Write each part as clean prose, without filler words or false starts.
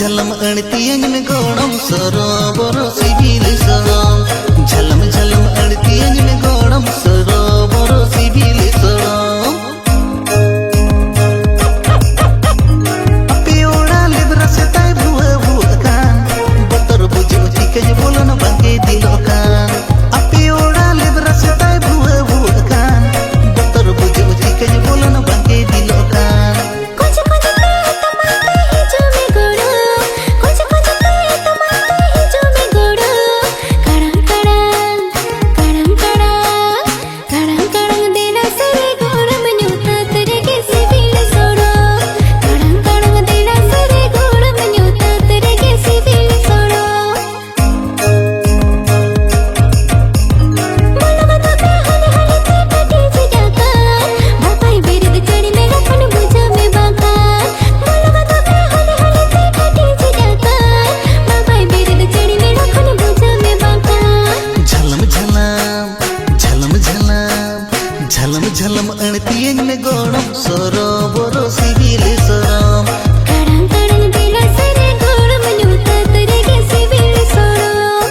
झलम अणतियन में गोड़म सरोवर सिविल सरोम झलम झलम अणतियन में गोड़म सरोवर civil सरोम पियोड़ा Libra से ताई बुआ बुआ कान बतर बुझे उठी के बोलन बांके दिलो कान पियोड़ा लिब्रा से ताई बुआ बुआ कान बतर बुझे उठी के बोलन बांके दिलो कान झलम झलम अणतियन में गोड़म सरोवर सिविल सरोम कड़ंग कड़ंग दिला सरे गोड़म न्यूता तेरे के सिविल सरोम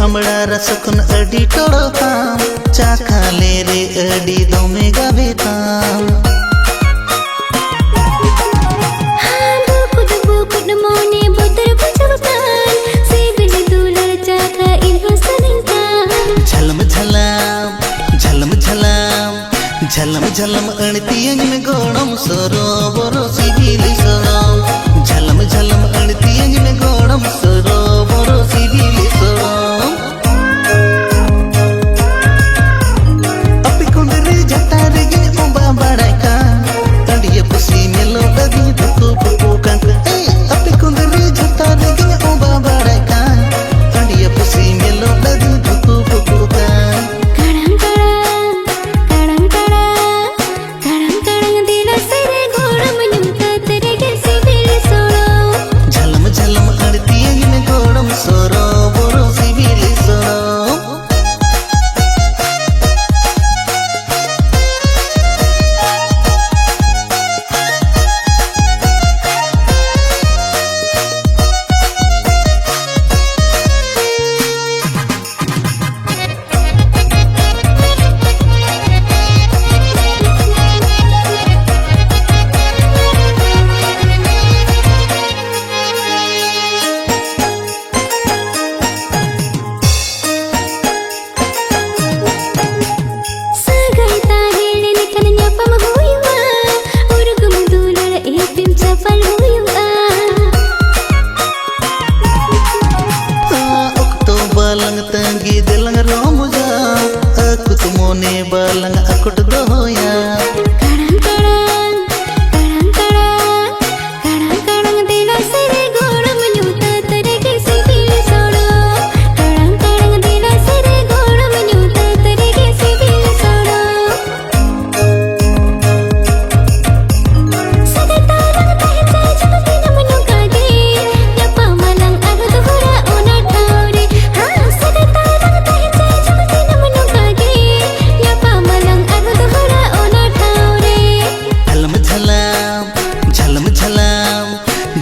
अमड़ा रसकुन अडी टोड़ो ताम चाखा ले रे अडी दमे गावे ताम बुकुड मोने बुतर बुझवतान सिविल दुलर चाखा इल्हो सनंतान झलम झलम झलम झलम झलम झलम अणतियन में गोड़म सरोवर सिविल सरोम झलम झलम अणतियन में गोड़म सरोवर civil सरोम balang tanggi delang romuja aku tumone balang akut doya kadang kadang kadang kadang kadang kadang dila sere goram nyuta tere ke sivil soro kadang kadang dila sere goram nyuta tere ke sivil soro sagata langta hai jai jabati namnu kage ya pamalang arud hura ona taure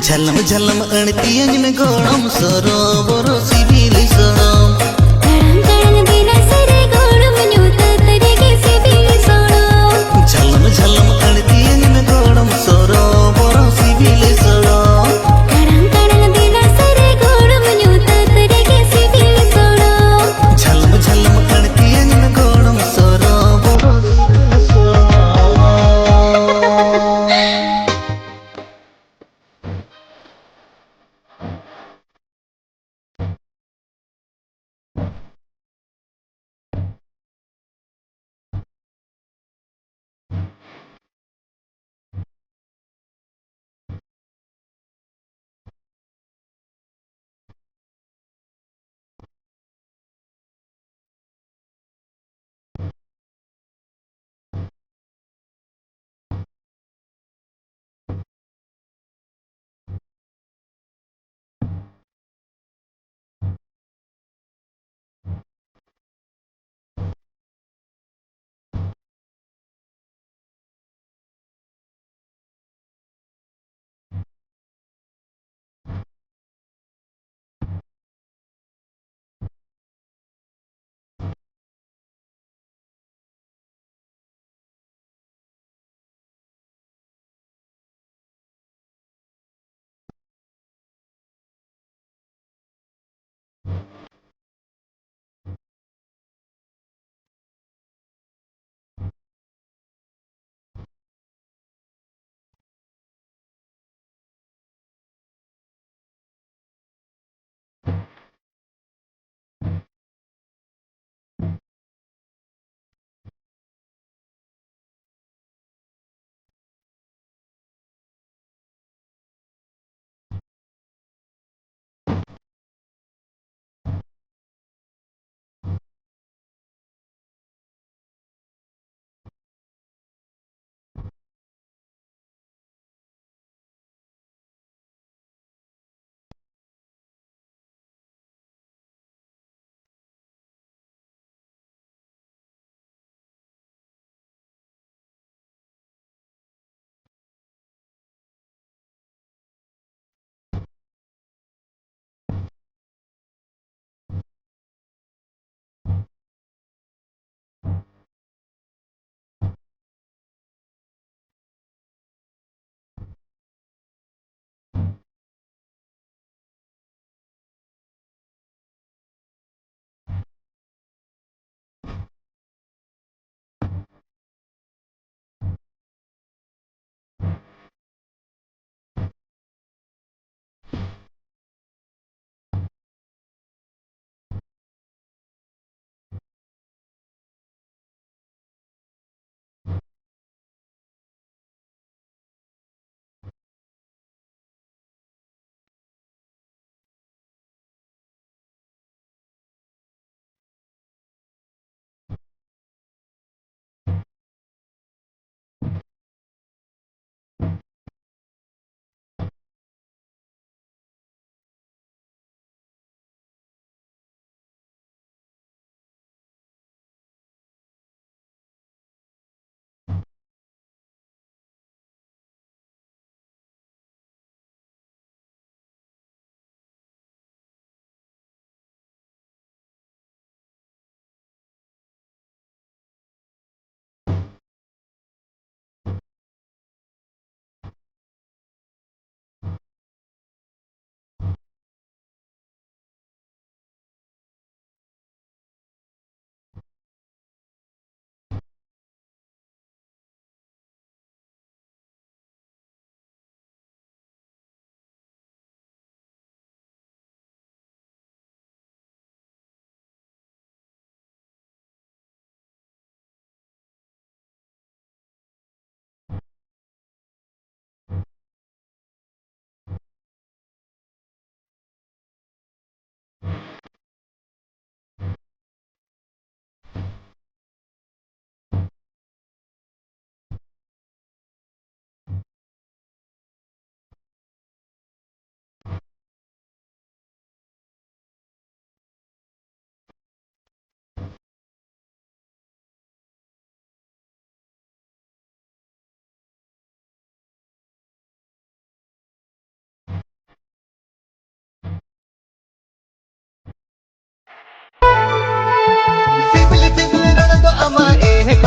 झलम झलम अणतियन में गोड़म सरोवर civil सरोम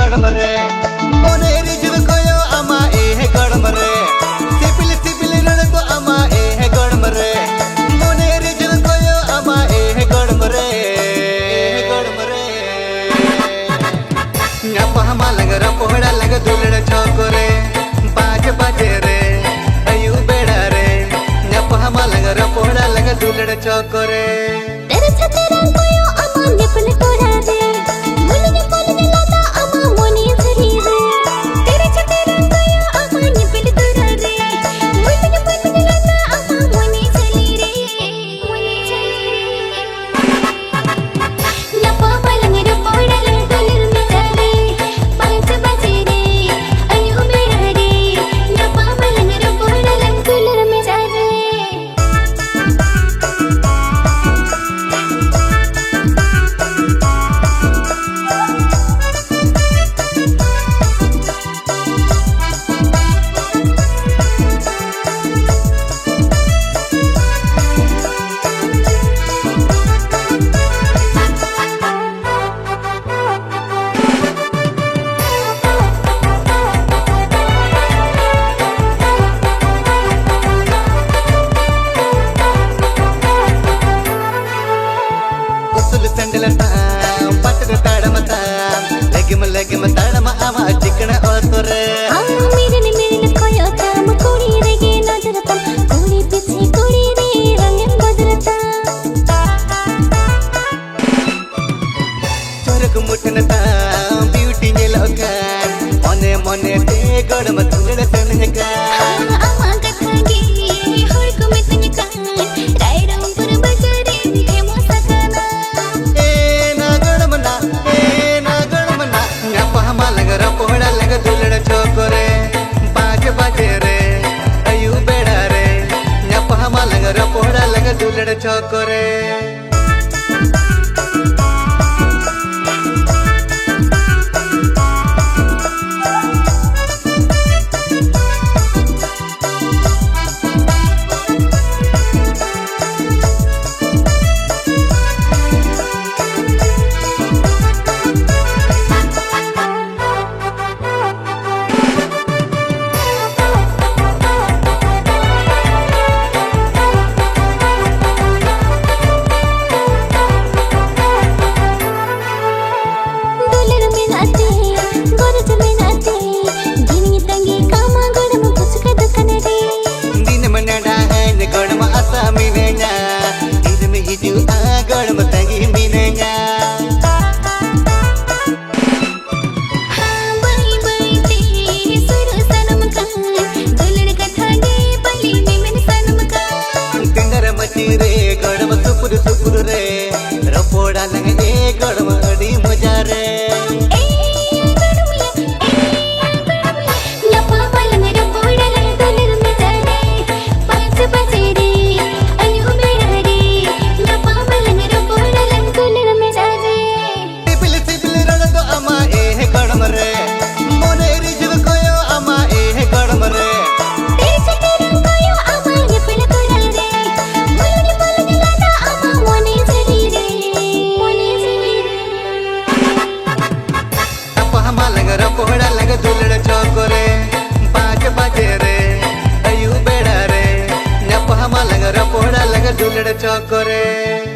गड़म रे मोने reserve कोयो आमा ए गड़म रे सिपिल सिपिल रण को आमा ए गड़म रे मोने reserve कोयो आमा ए गड़म रे न्यापा हमा लग रपोड़ा लग दुलड़ छोकरे बाज बाजे रे अयु बेड़ा रे न्यापा हमा लग रपोड़ा लग दुलड़ छोकरे तेरे छतेरा कोयो अमा निपल तोरा रे मुलने मुलने लाता अमा मोनी झरी रे तेरे छतेरा कोयो अमा निपल तोरा रे मुलने मुलने लाता अमा मोनी झरी रे नपा पलंग रे पोड़ा लंग दुलर में जाले 5 बजे रे अयु बेड़ा रे नपा पलंग रे पोड़ा लंग दुलर में जाले लगिम ताड़म आमा चिकन ओतरे मेरे ने कोयो ताम कोड़ी रे गे नजरता कोड़ी पीछे कोड़ी रे रंग बदलता चरक मुठनता ब्यूटी ने लोकान मने मने ते गड़म तुलड़ तनका आमा कथागे हर को में तनका राइडम पर बजारे के मोसकाना ए ना गड़म ना न्यापा हमा लग रपोड़ा लग दुलड़ छोकरे बाज बाजे रे अयु बेड़ा रे न्यापा हमा लग रपोड़ा लग दुलड़ छोकरे गड़म तंगी मिनेगा बई बई ते सुर सनम का दुलड़ कथागे बली में मन सनम का कंगर मची रे गड़म सुपुर सुपुर रे रपोड़ा लंग ए गड़म अड़ी मजा रे रपोड़ा लग दुलड़ छोकरे 5 बजे रे अयु बेड़ा रे न्यापा हमा लग रपोड़ा लग दुलड़ छोकरे।